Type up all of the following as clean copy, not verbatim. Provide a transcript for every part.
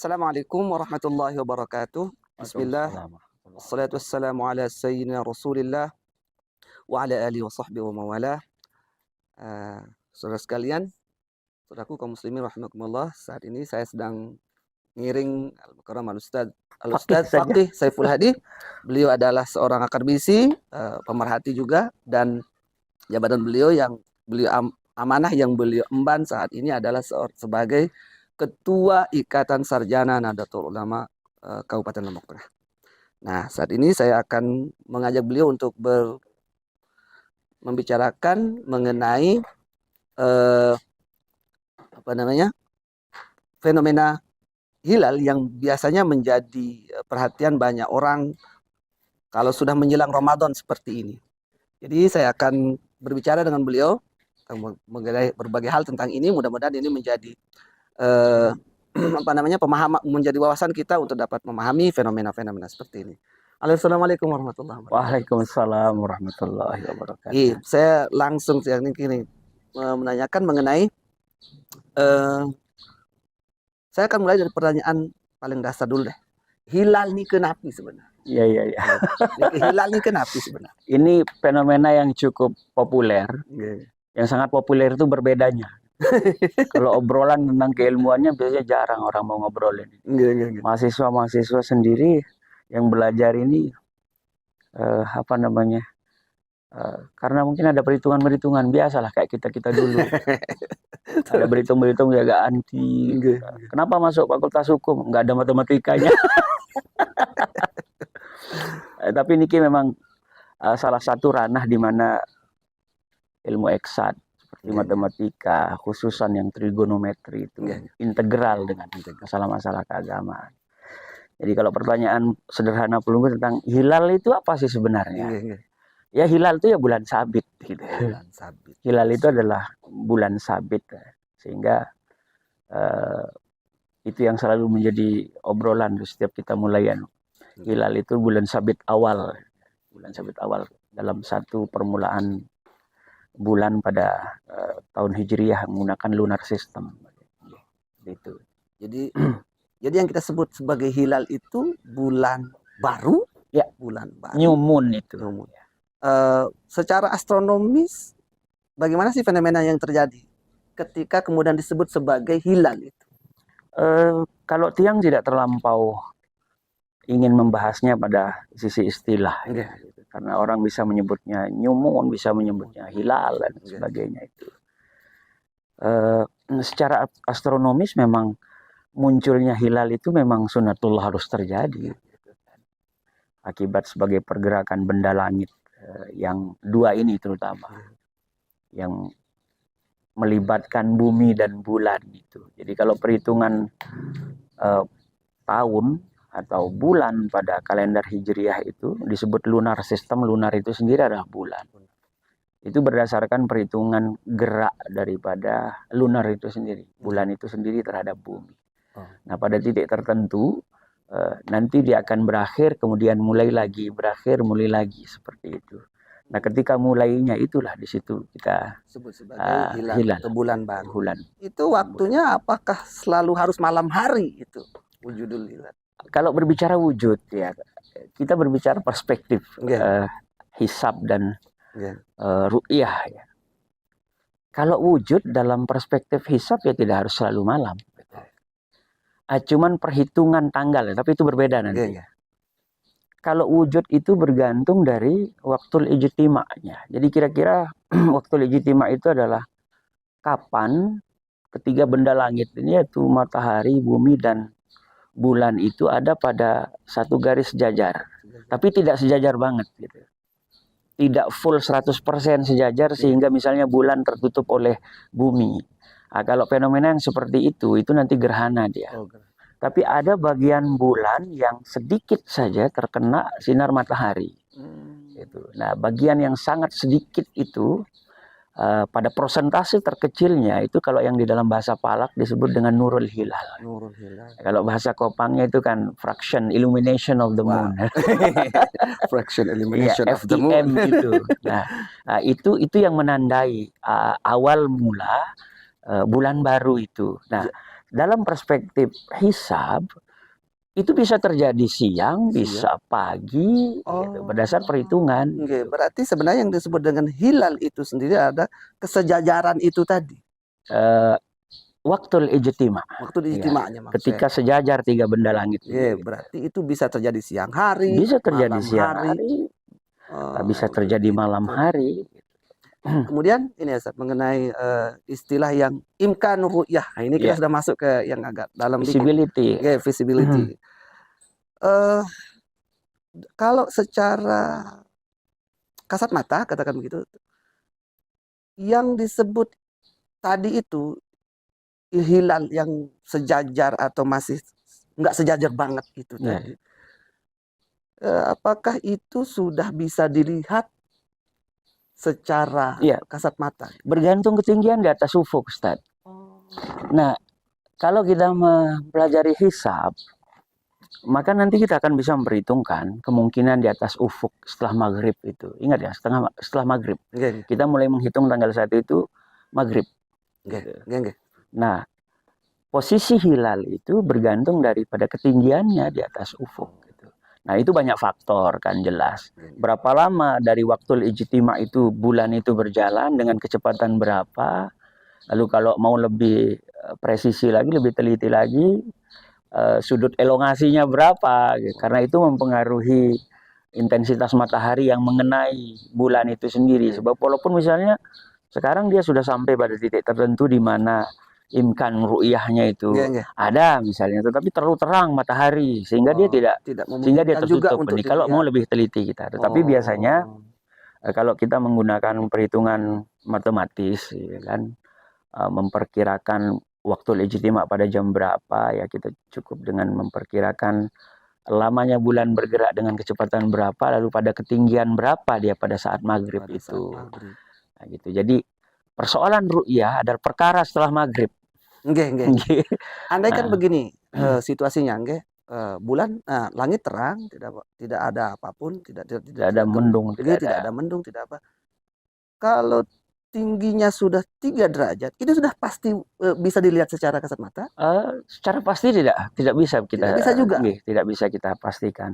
Assalamualaikum warahmatullahi wabarakatuh. Bismillah. Waalaikumsalam warahmatullahi Wassalatu wassalamu ala sayyidina Rasulillah wa ala alihi wa sahbihi wa mawalah. Saudara sekalian, saudaraku kaum muslimin rahimakumullah, saat ini saya sedang ngiring Al-Mukarram Al-Ustadz Faqih Saiful Hadi. Beliau adalah seorang akademisi, pemerhati juga, dan jabatan beliau amanah yang beliau emban saat ini adalah sebagai Ketua Ikatan Sarjana Nahdlatul Ulama Kabupaten Lombok Tengah. Nah, saat ini saya akan mengajak beliau untuk membicarakan mengenai fenomena hilal yang biasanya menjadi perhatian banyak orang kalau sudah menjelang Ramadan seperti ini. Jadi saya akan berbicara dengan beliau mengenai berbagai hal tentang ini. Mudah-mudahan ini menjadi pemahaman, menjadi wawasan kita untuk dapat memahami fenomena-fenomena seperti ini. Assalamualaikum warahmatullahi wabarakatuh. Waalaikumsalam warahmatullahi wabarakatuh. Iya, saya langsung menanyakan mengenai saya akan mulai dari pertanyaan paling dasar dulu deh. Hilal ini kenapa sebenarnya? Iya. Hilal ini kenapa sebenarnya? Ini fenomena yang cukup populer. Yang sangat populer itu berbedanya. Kalau obrolan tentang keilmuannya biasanya jarang orang mau ngobrolin. Mahasiswa sendiri yang belajar ini karena mungkin ada perhitungan biasalah kayak kita dulu. Ada berhitung jaga anti. Kenapa masuk fakultas hukum? Nggak ada matematikanya. Tapi ini memang salah satu ranah di mana ilmu eksat seperti matematika, khususan yang trigonometri itu integral dengan masalah-masalah keagamaan. Jadi kalau pertanyaan sederhana pelunggu tentang hilal itu apa sih sebenarnya? Ya hilal itu ya bulan sabit gitu. Bulan sabit. Hilal itu adalah bulan sabit, sehingga itu yang selalu menjadi obrolan setiap kita mulai. Hilal itu bulan sabit awal dalam satu permulaan bulan pada tahun Hijriyah menggunakan lunar system. Gitu. Jadi yang kita sebut sebagai hilal itu bulan baru, ya, bulan baru. New moon itu. Secara astronomis, bagaimana sih fenomena yang terjadi ketika kemudian disebut sebagai hilal itu? Kalau Tiang tidak terlampau ingin membahasnya pada sisi istilah, karena orang bisa menyebutnya new moon, bisa menyebutnya hilal dan sebagainya itu. Secara astronomis memang munculnya hilal itu memang sunatullah harus terjadi. Akibat sebagai pergerakan benda langit yang dua ini terutama. Yang melibatkan bumi dan bulan itu. Jadi kalau perhitungan tahun atau bulan pada kalender Hijriyah itu disebut lunar system. Lunar itu sendiri adalah bulan. Itu berdasarkan perhitungan gerak daripada lunar itu sendiri. Bulan itu sendiri terhadap bumi. Nah pada titik tertentu nanti dia akan berakhir, kemudian mulai lagi, berakhir, mulai lagi, seperti itu. Nah ketika mulainya itulah di situ kita sebut sebagai hilal atau bulan baru. Bulan. Itu waktunya apakah selalu harus malam hari itu wujudul hilal? Kalau berbicara wujud ya, kita berbicara perspektif hisab dan ru'yah ya. Kalau wujud dalam perspektif hisab ya tidak harus selalu malam. Cuman perhitungan tanggal ya, tapi itu berbeda nanti. Kalau wujud itu bergantung dari waktu ijtima'nya. Jadi kira-kira waktu ijtima' itu adalah kapan ketiga benda langit ini, yaitu matahari, bumi, dan bulan itu ada pada satu garis sejajar. Tapi tidak sejajar banget gitu. Tidak full 100% sejajar sehingga misalnya bulan tertutup oleh bumi. Nah, kalau fenomena yang seperti itu nanti gerhana dia. Tapi ada bagian bulan yang sedikit saja terkena sinar matahari. Nah, bagian yang sangat sedikit itu pada persentase terkecilnya itu kalau yang di dalam bahasa Palak disebut dengan nurul hilal. Nurul hilal. Kalau bahasa Kopangnya itu kan fraction illumination of the moon. Fraction illumination of the moon. Itu. Nah, itu yang menandai awal mula bulan baru itu. Nah, dalam perspektif hisab itu bisa terjadi siang, bisa pagi, gitu, berdasar perhitungan. Berarti sebenarnya yang disebut dengan hilal itu sendiri ada kesejajaran itu tadi. Waktul ijtima. Waktu ijtimanya maksudnya. Ketika sejajar 3 benda langit. Berarti itu bisa terjadi siang hari, bisa terjadi malam siang hari, bisa terjadi malam hari. Kemudian ini ya, mengenai istilah yang imkan ru'yah. Nah, ini kita sudah masuk ke yang agak dalam visibility. Visibility. Kalau secara kasat mata, katakan begitu, yang disebut tadi itu hilal yang sejajar atau masih nggak sejajar banget itu tadi, apakah itu sudah bisa dilihat secara kasat mata? Bergantung ketinggian di atas ufuk, Ustaz. Nah, kalau kita mempelajari hisab, maka nanti kita akan bisa memperhitungkan kemungkinan di atas ufuk setelah maghrib itu. Ingat ya, setelah maghrib. Kita mulai menghitung tanggal 1 itu maghrib. Nah, posisi hilal itu bergantung daripada ketinggiannya di atas ufuk. Gitu. Nah, itu banyak faktor kan jelas. Berapa lama dari waktu ijtima itu bulan itu berjalan dengan kecepatan berapa. Lalu kalau mau lebih presisi lagi, lebih teliti lagi, sudut elongasinya berapa. Gitu. Karena itu mempengaruhi intensitas matahari yang mengenai bulan itu sendiri. Sebab walaupun misalnya sekarang dia sudah sampai pada titik tertentu di mana imkan ru'yahnya itu ada misalnya, tetapi terlalu terang matahari sehingga dia tidak sehingga dia tertutup. Ini kalau mau lebih teliti kita. Tetapi biasanya kalau kita menggunakan perhitungan matematis, ya kan, memperkirakan waktu ijtima pada jam berapa, ya kita cukup dengan memperkirakan lamanya bulan bergerak dengan kecepatan berapa, lalu pada ketinggian berapa dia pada saat maghrib itu. Nah, gitu. Jadi persoalan ru'yah adalah perkara setelah maghrib. Andai kan begini situasinya, bulan langit terang, tidak ada apapun, tidak ada mendung, tidak ada mendung, tidak apa. Kalau tingginya sudah 3 derajat, itu sudah pasti bisa dilihat secara kasat mata? Secara pasti tidak bisa kita. Tidak bisa juga. Tidak bisa kita pastikan.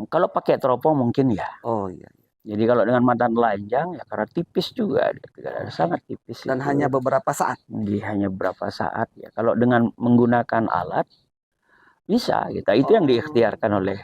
Kalau pakai teropong mungkin ya. Jadi kalau dengan mata telanjang ya karena tipis juga, sangat tipis. Dan itu hanya beberapa saat. Hanya beberapa saat ya. Kalau dengan menggunakan alat bisa kita. Itu yang diikhtiarkan oleh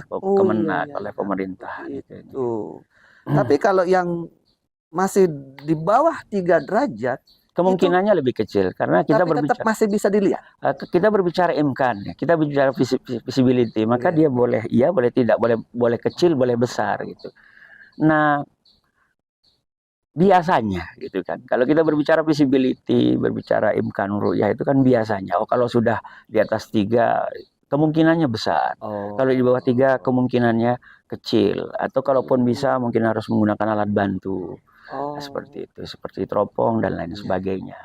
Kemenak, oleh pemerintah. Gitu. Tapi kalau yang masih di bawah 3 derajat, kemungkinannya lebih kecil karena kita berbicara tetap masih bisa dilihat. Kita berbicara imkan, kita bicara visibility, maka dia boleh iya, boleh tidak, boleh kecil, boleh besar gitu. Nah, biasanya gitu kan. Kalau kita berbicara visibility, berbicara imkan ru'yah itu kan biasanya kalau sudah di atas 3 kemungkinannya besar. Kalau di bawah 3 kemungkinannya kecil, atau kalaupun bisa mungkin harus menggunakan alat bantu. Seperti itu, seperti teropong dan lain sebagainya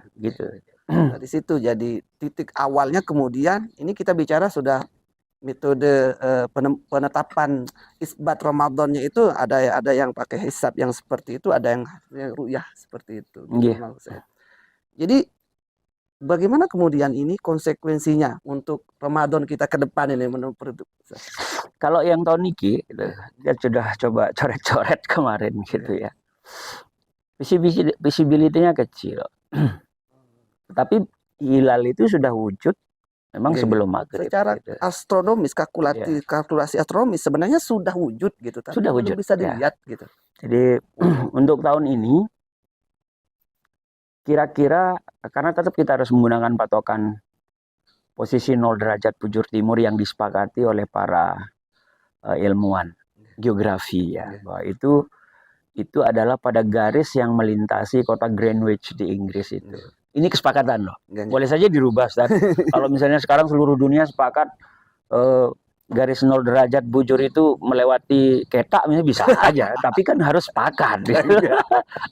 gitu. Dari situ jadi titik awalnya. Kemudian ini kita bicara sudah metode penetapan isbat Ramadannya itu ada yang pakai hisab yang seperti itu, ada yang ru'yah seperti itu. Jadi bagaimana kemudian ini konsekuensinya untuk Ramadan kita ke depan ini menurut? Kalau yang tahun ini kita sudah coba coret-coret kemarin gitu ya. Visibility-nya kecil. Tapi hilal itu sudah wujud memang sebelum maghrib. Secara astronomis, kalkulasi astronomis sebenarnya sudah wujud gitu, tapi sudah belum bisa dilihat gitu. Jadi untuk tahun ini kira-kira, karena tetap kita harus menggunakan patokan posisi 0 derajat bujur timur yang disepakati oleh para ilmuwan geografi ya, bahwa itu adalah pada garis yang melintasi kota Greenwich di Inggris itu. Ini kesepakatan loh. Boleh saja dirubah, Ustaz. Kalau misalnya sekarang seluruh dunia sepakat garis 0 derajat bujur itu melewati Ketak misalnya bisa aja, tapi kan harus sepakat.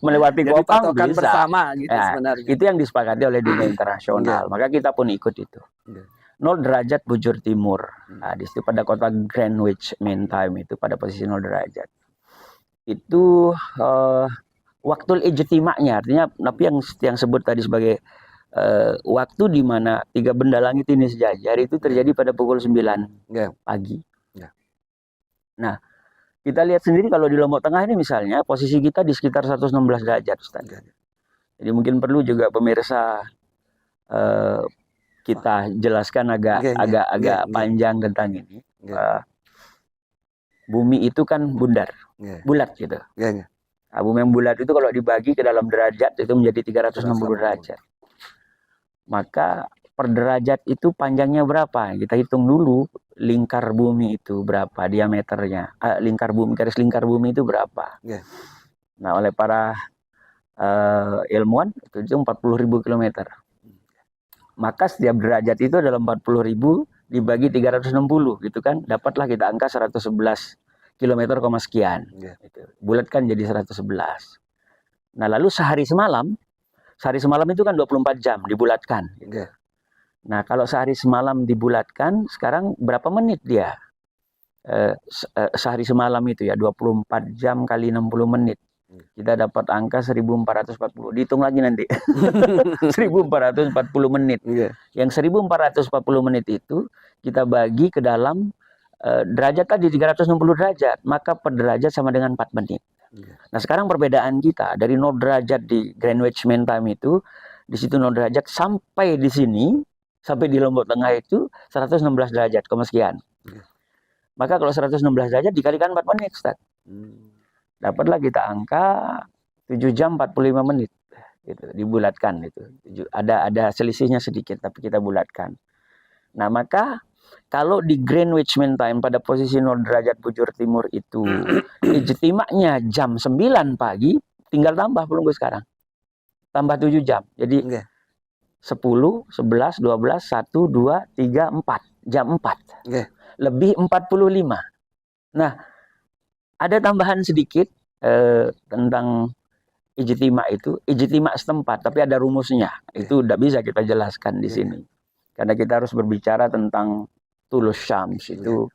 Melewati Kopang bisa. Bersama gitu sebenarnya. Itu yang disepakati oleh dunia internasional. Maka kita pun ikut itu. 0 derajat bujur timur. Nah, di situ pada kota Greenwich Mean Time itu pada posisi 0 derajat. Itu waktu ijtima'nya, artinya tapi yang sebut tadi sebagai waktu di mana tiga benda langit ini sejajar itu terjadi pada pukul 9 pagi. Nah, kita lihat sendiri kalau di Lombok Tengah ini misalnya posisi kita di sekitar 116 derajat, Ustaz. Jadi mungkin perlu juga pemirsa kita jelaskan agak panjang tentang ini. Bumi itu kan bundar, bulat gitu. Nah, bumi yang bulat itu kalau dibagi ke dalam derajat itu menjadi 360 derajat. Maka per derajat itu panjangnya berapa? Kita hitung dulu lingkar bumi itu berapa diameternya. Lingkar bumi, garis lingkar bumi itu berapa? Nah, oleh para ilmuwan itu 40.000 kilometer. Maka setiap derajat itu adalah 40.000 dibagi 360 gitu kan, dapatlah kita angka 111 kilometer, sekian. Bulatkan jadi 111. Nah, lalu sehari semalam itu kan 24 jam dibulatkan. Nah, kalau sehari semalam dibulatkan, sekarang berapa menit dia? Sehari semalam itu ya 24 jam kali 60 menit. Kita dapat angka 1440. Dihitung lagi nanti. 1440 menit. Yang 1440 menit itu kita bagi ke dalam derajat tadi 360 derajat. Maka per derajat sama dengan 4 menit. Nah, sekarang perbedaan kita dari 0 derajat di Greenwich Mean Time itu, di situ 0 derajat sampai di sini, sampai di Lombok Tengah itu 116 derajat, sekian. Maka kalau 116 derajat dikalikan 4 menit, Ustaz. Dapatlah kita angka 7 jam 45 menit. Gitu, dibulatkan itu. Ada selisihnya sedikit, tapi kita bulatkan. Nah, maka kalau di Greenwich Mean Time pada posisi 0 derajat bujur timur itu ijtima'nya jam 9 pagi, tinggal tambah perunggu sekarang. Tambah 7 jam. Jadi 10, 11, 12, 1, 2, 3, 4. Jam 4. Lebih 45. Nah, ada tambahan sedikit tentang ijtima' itu. Ijtima' setempat, tapi ada rumusnya. Itu tidak bisa kita jelaskan di sini. Karena kita harus berbicara tentang tulus syams, itu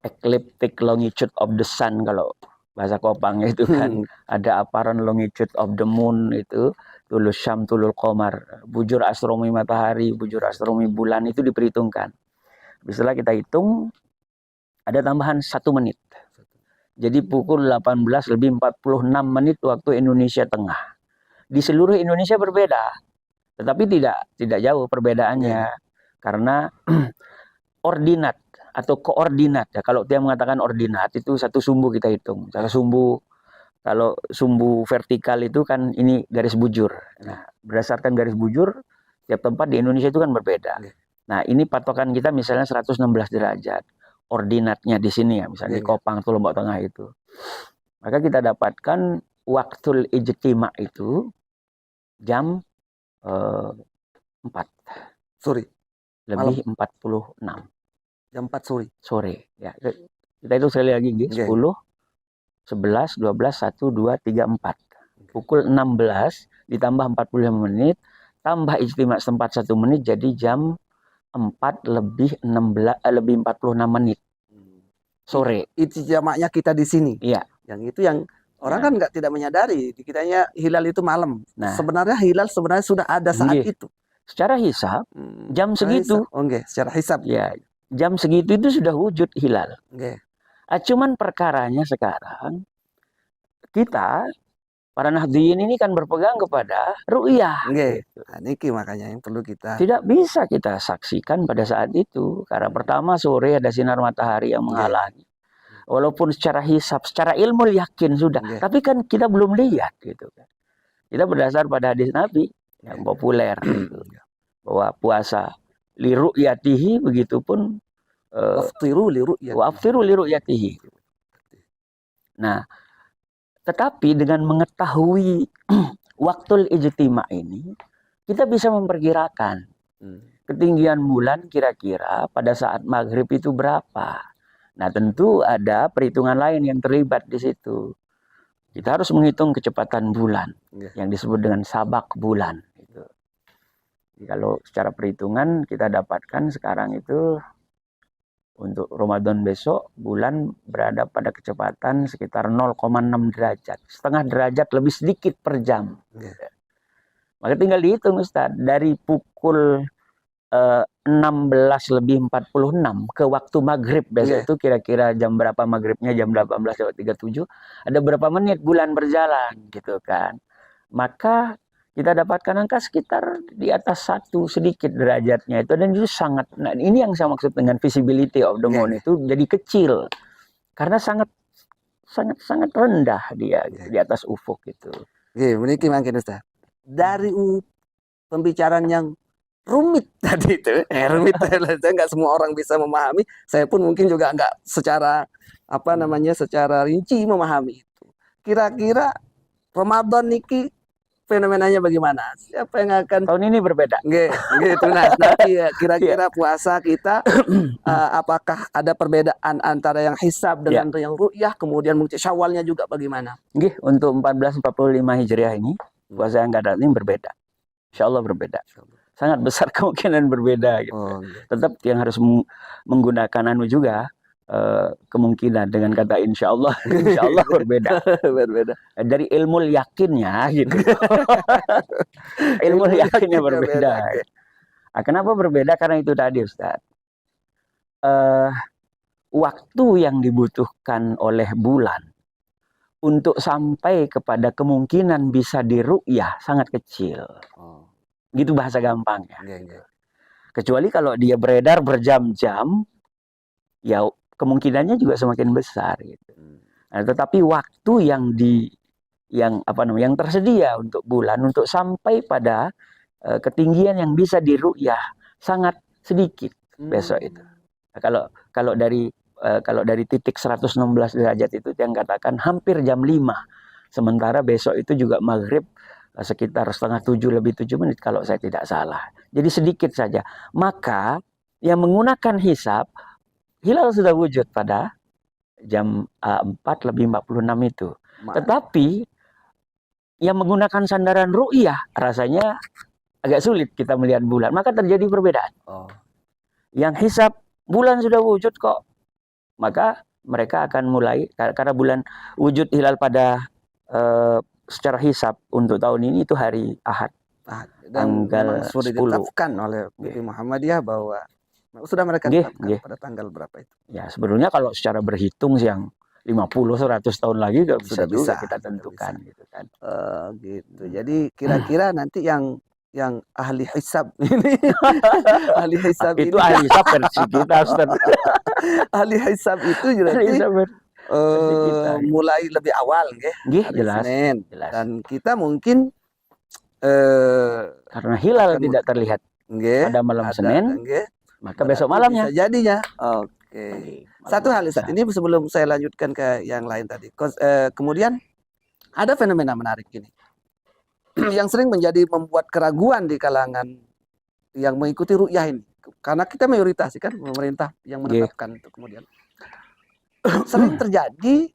ecliptic longitude of the sun kalau bahasa Kopangnya itu kan. Ada apparent longitude of the moon itu, tulus syam, tulul qamar, bujur astronomi matahari, bujur astronomi bulan itu diperhitungkan. Setelah kita hitung ada tambahan 1 menit. Jadi pukul 18 lebih 46 menit waktu Indonesia Tengah. Di seluruh Indonesia berbeda. Tetapi tidak jauh perbedaannya. Karena ordinat atau koordinat. Ya, kalau dia mengatakan ordinat itu satu sumbu kita hitung. Kalau sumbu vertikal itu kan ini garis bujur. Nah, berdasarkan garis bujur, tiap tempat di Indonesia itu kan berbeda. Nah, ini patokan kita misalnya 116 derajat. Ordinatnya di sini ya, misalnya di Kopang atau Lombok Tengah itu. Maka kita dapatkan waktu ijtima' itu jam 4 sore. Lebih 46. Jam 4 sore. Sore. Ya. Kita itu sekali lagi 10, 11, 12, 1, 2, 3, 4. Pukul 16 ditambah 45 menit, tambah ijtima' setempat 1 menit jadi jam 4 lebih 46 menit sore. Ijtima'nya kita di sini. Iya. Yang itu yang orang kan tidak menyadari, dikitanya hilal itu malam. Nah, sebenarnya hilal sudah ada saat itu. Secara hisab jam segitu. Secara hisab. Ya, jam segitu itu sudah wujud hilal. Cuman perkaranya sekarang kita para nahdliyin ini kan berpegang kepada ru'yah. Nah, ini makanya yang perlu kita. Tidak bisa kita saksikan pada saat itu. Karena pertama sore ada sinar matahari yang menghalangi. Walaupun secara hisab, secara ilmu yakin sudah. Tapi kan kita belum lihat gitu kan. Kita berdasar pada hadis Nabi yang populer. Gitu. Bahwa puasa li ru'yatihi, begitupun waftiru li ru'yatihi. Nah, tetapi dengan mengetahui waktul ijtima' ini, kita bisa memperkirakan ketinggian bulan kira-kira pada saat maghrib itu berapa. Nah, tentu ada perhitungan lain yang terlibat di situ. Kita harus menghitung kecepatan bulan yang disebut dengan sabak bulan. Jadi, kalau secara perhitungan kita dapatkan sekarang itu untuk Ramadan besok, bulan berada pada kecepatan sekitar 0,6 derajat. Setengah derajat lebih sedikit per jam. Maka tinggal dihitung Ustaz, dari pukul 16:46 ke waktu maghrib besok itu kira-kira jam berapa maghribnya, jam 18:37, ada berapa menit bulan berjalan gitu kan. Maka kita dapatkan angka sekitar di atas 1 sedikit derajatnya itu, dan itu sangat, nah ini yang saya maksud dengan visibility of the moon itu jadi kecil karena sangat rendah dia gitu, di atas ufuk itu. Ini mungkin Ustaz. Dari pembicaraan yang rumit tadi itu, rumit, nggak semua orang bisa memahami. Saya pun mungkin juga nggak secara secara rinci memahami itu. Kira-kira Ramadan niki fenomenanya bagaimana? Siapa yang akan tahun ini berbeda? Gitu. Nah, nanti kira-kira puasa kita apakah ada perbedaan antara yang hisab dengan yang ru'yah, kemudian mungkin Syawalnya juga bagaimana? Untuk 1445 Hijriah ini puasa yang akan datang ini berbeda. Insya Allah berbeda. Sangat besar kemungkinan berbeda gitu. Tetap yang harus menggunakan juga kemungkinan dengan kata insya Allah berbeda. Berbeda. Dari ilmu yakinnya gitu. ilmu yakinnya berbeda. Nah, kenapa berbeda? Karena itu tadi Ustaz. Waktu yang dibutuhkan oleh bulan untuk sampai kepada kemungkinan bisa diru'yah sangat kecil. Gitu bahasa gampangnya. Kecuali kalau dia beredar berjam-jam, ya kemungkinannya juga semakin besar gitu. Nah, tetapi waktu yang tersedia untuk bulan untuk sampai pada ketinggian yang bisa diru'yah sangat sedikit besok itu. Nah, kalau dari titik 116 derajat itu yang katakan hampir jam 5. Sementara besok itu juga maghrib sekitar 6:30 lebih 7 menit kalau saya tidak salah. Jadi sedikit saja. Maka yang menggunakan hisab, hilal sudah wujud pada jam 4:46 itu. Tetapi yang menggunakan sandaran ru'yah rasanya agak sulit kita melihat bulan. Maka terjadi perbedaan. Yang hisab bulan sudah wujud kok. Maka mereka akan mulai, karena bulan wujud hilal pada secara hisab untuk tahun ini itu hari Ahad. Dan tanggal sudah 10. ditetapkan oleh BP Muhammadiyah bahwa sudah mereka tetapkan pada tanggal berapa itu. Ya, sebenarnya kalau secara berhitung yang 50-100 tahun lagi sudah bisa kita tentukan gitu kan. Gitu. Jadi kira-kira nanti yang ahli hisab ini ahli hisab itu ahli hisab versi kita Ustaz. Ahli hisab itu berarti mulai lebih awal hari jelas. Senin. Dan kita mungkin karena hilal tidak terlihat pada malam Senin, maka besok malamnya bisa jadinya. Satu hal Ustaz, ini sebelum saya lanjutkan ke yang lain tadi. Kemudian ada fenomena menarik ini yang sering membuat keraguan di kalangan yang mengikuti ru'yah ini. Karena kita mayoritas kan pemerintah yang menetapkan itu, kemudian sering terjadi